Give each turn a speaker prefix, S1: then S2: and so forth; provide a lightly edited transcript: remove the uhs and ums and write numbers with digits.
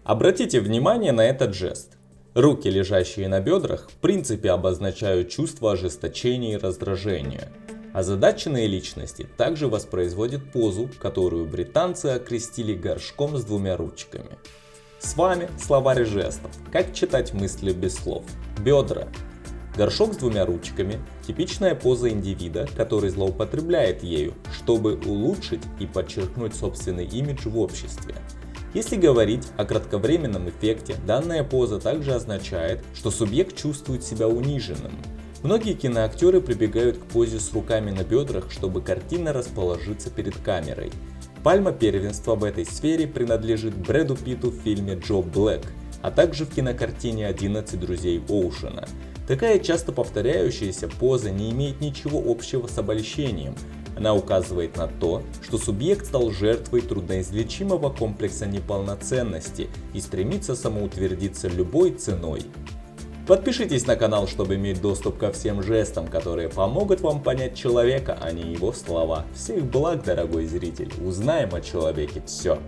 S1: Обратите внимание на этот жест. Руки, лежащие на бедрах, в принципе обозначают чувство ожесточения и раздражения. Озадаченные личности также воспроизводят позу, которую британцы окрестили горшком с двумя ручками. С вами словарь жестов. Как читать мысли без слов? Бедра. Горшок с двумя ручками – типичная поза индивида, который злоупотребляет ею, чтобы улучшить и подчеркнуть собственный имидж в обществе. Если говорить о кратковременном эффекте, данная поза также означает, что субъект чувствует себя униженным. Многие киноактеры прибегают к позе с руками на бедрах, чтобы картинно расположиться перед камерой. Пальма первенства в этой сфере принадлежит Брэду Питту в фильме «Джо Блэк», а также в кинокартине «11 друзей Оушена». Такая часто повторяющаяся поза не имеет ничего общего с обольщением. Она указывает на то, что субъект стал жертвой трудноизлечимого комплекса неполноценности и стремится самоутвердиться любой ценой. Подпишитесь на канал, чтобы иметь доступ ко всем жестам, которые помогут вам понять человека, а не его слова. Всех благ, дорогой зритель, узнаем о человеке все.